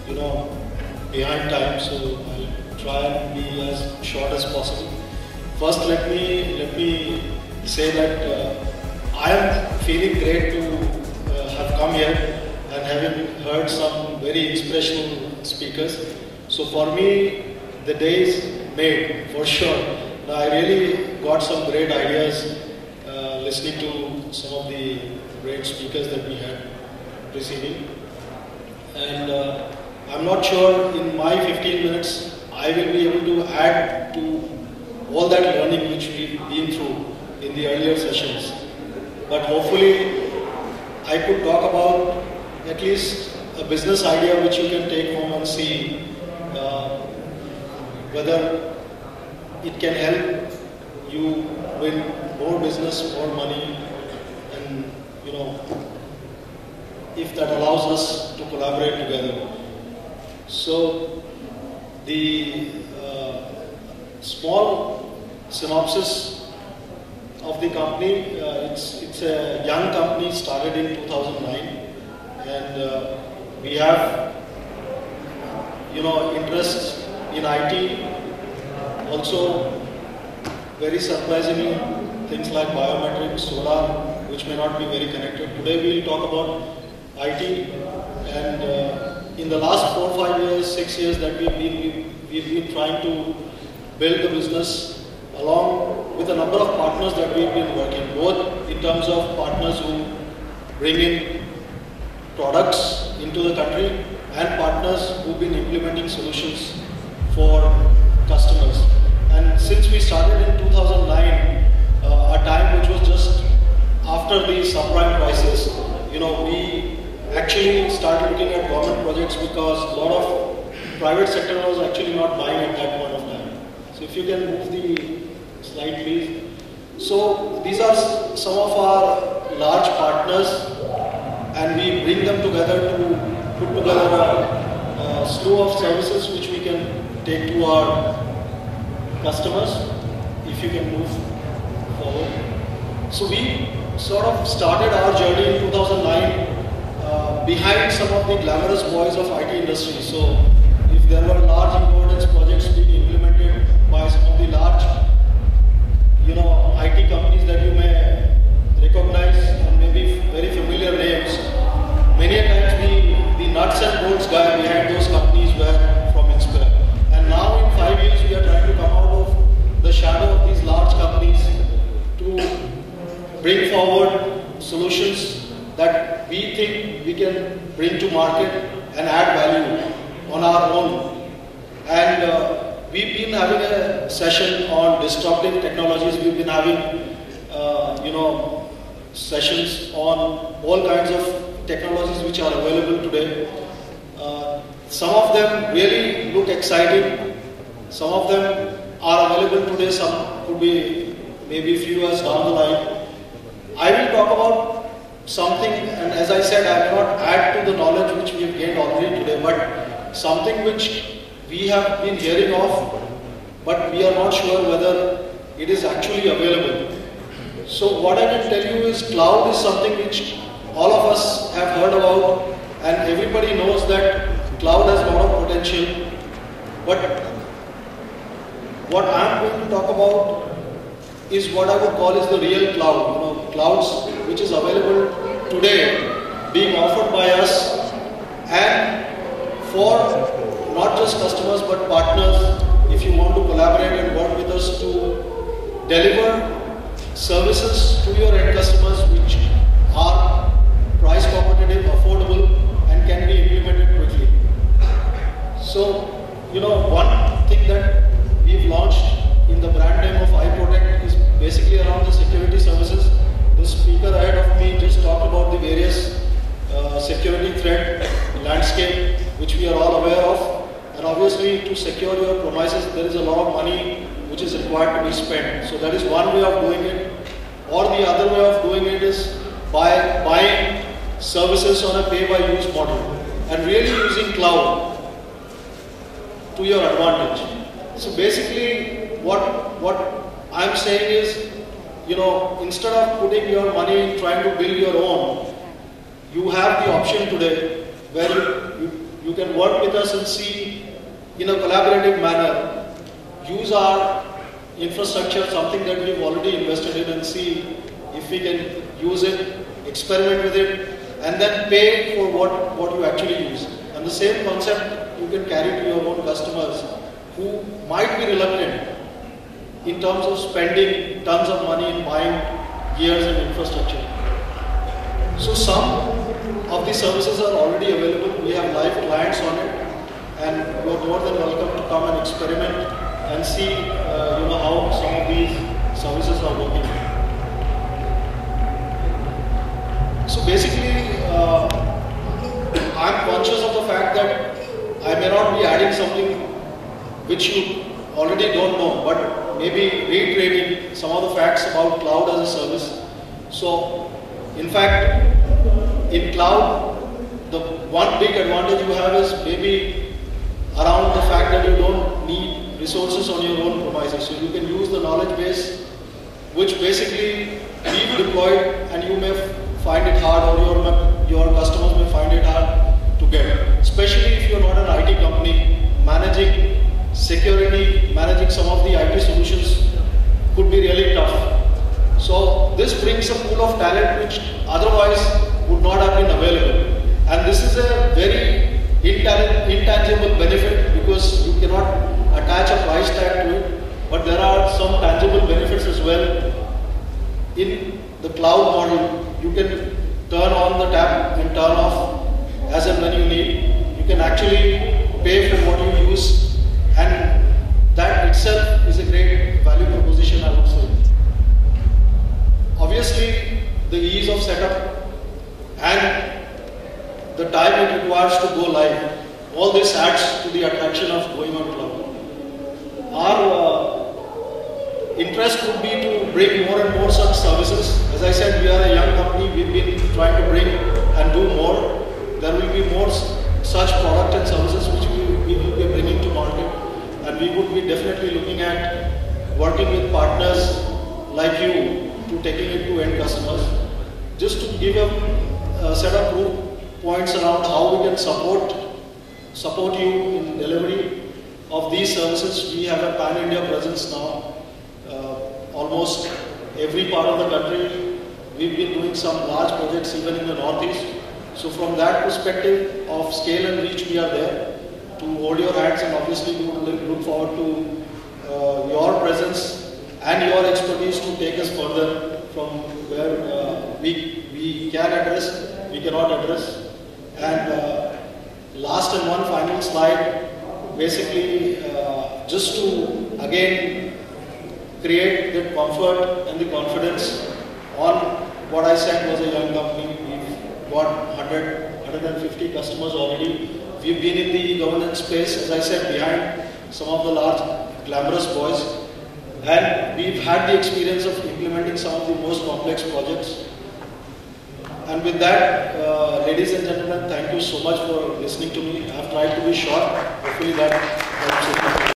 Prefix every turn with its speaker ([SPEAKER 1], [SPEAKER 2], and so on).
[SPEAKER 1] you know, behind time, so I'll try and be as short as possible. First, let me say that I am feeling great to have come here and having heard some very inspirational speakers. So for me, the day is made for sure. Now, I really got some great ideas listening to some of the great speakers that we had preceding. And I'm not sure in my 15 minutes I will be able to add to all that learning which we've been through in the earlier sessions. But hopefully I could talk about at least a business idea which you can take home and see whether it can help you win more business, more money, and you know, if that allows us to collaborate together. So the small synopsis of the company, it's a young company started in 2009, and we have, you know, interest in IT, also very surprisingly things like biometrics, solar, which may not be very connected. Today we will talk about IT, and in the last 4, 5 years, 6 years that we've been trying to build the business along with a number of partners that we've been working, both in terms of partners who bring in products into the country and partners who've been implementing solutions for customers. And since we started in 2009, a time which was just after the subprime crisis, you know, we actually started looking at government projects because a lot of private sector was actually not buying at that point of time. So if you can move the slide, please. So these are some of our large partners, and we bring them together to put together a slew of services which we can take to our customers. If you can move forward. So we sort of started our journey in 2009 behind some of the glamorous boys of IT industry. So if there were large importance projects being implemented by some of the large, you know, IT companies that you may recognize and maybe very familiar names, many a times the nuts and bolts guy behind those companies were from Inspira. And now in 5 years we are trying to come out of the shadow of these large companies to bring forward solutions that we think we can bring to market and add value on our own. And we've been having a session on disruptive technologies. We've been having, you know, sessions on all kinds of technologies which are available today. Some of them really look exciting. Some of them are available today. Some could be maybe a few years down the line. I will talk about something, and as I said, I will not add to the knowledge which we have gained already today, but something which we have been hearing of, but we are not sure whether it is actually available. So what I can tell you is cloud is something which all of us have heard about, and everybody knows that cloud has a lot of potential. But what I am going to talk about is what I would call is the real cloud. You know, clouds which is available today, being offered by us and for not just customers but partners. If you want to collaborate and work with us to deliver services to your end customers which are price competitive, affordable, and can be implemented quickly. So, you know, one thing that we've launched in the brand name of iProtect is basically around the security services. The speaker ahead of me just talked about the various security threat landscape which we are all aware of, and obviously to secure your premises there is a lot of money which is required to be spent. So that is one way of doing it, or the other way of doing it is by buying services on a pay-by-use model and really using cloud to your advantage. So basically what I'm saying is, you know, instead of putting your money trying to build your own, you have the option today where you can work with us and see in a collaborative manner, use our infrastructure, something that we've already invested in, and see if we can use it, experiment with it, and then pay for what you actually use. And the same concept you can carry to your own customers who might be reluctant in terms of spending tons of money in buying gears and infrastructure. So some of these services are already available. We have live clients on it, and you are more than welcome to come and experiment and see how some of these services are working. So basically, I'm conscious of the fact that I may not be adding something which you already don't know, but maybe reiterating some of the facts about cloud as a service. So, in fact, in cloud, the one big advantage you have is maybe around the fact that you don't need resources on your own premises. So you can use the knowledge base, which basically we've deployed, and you may find it hard, or your customers may find it hard to get. Especially if you're not an IT company, managing security, managing some of the IT solutions could be really tough. So this brings a pool of talent which otherwise would not have been available. And this is a very intangible benefit, because you cannot attach a price tag to it, but there are some tangible benefits as well. In the cloud model, you can turn on the tap and turn off as and when you need. You can actually pay for what you use, and that itself is a great value proposition, I would say. Obviously, the ease of setup and the time it requires to go live, all this adds to the attraction of going on cloud. Our interest would be to bring more and more such services. As I said, we are a young company. We've been trying to bring and do more. There will be more such product and services which we will be bringing to market, and we would be definitely looking at working with partners like you to taking it to end customers. Just to give a set of proof points around how we can support you in delivery of these services. We have a pan-India presence now. Almost every part of the country. We've been doing some large projects even in the Northeast. So from that perspective of scale and reach, we are there to hold your hands, and obviously we would look forward to your presence and your expertise to take us further from where we can address, we cannot address. And last and one final slide, basically just to again create the comfort and the confidence on what I said was a young company. We've got 150 customers already. We've been in the governance space, as I said, behind some of the large glamorous boys. And we've had the experience of implementing some of the most complex projects. And with that, ladies and gentlemen, thank you so much for listening to me. I've tried to be short. Hopefully that helps you.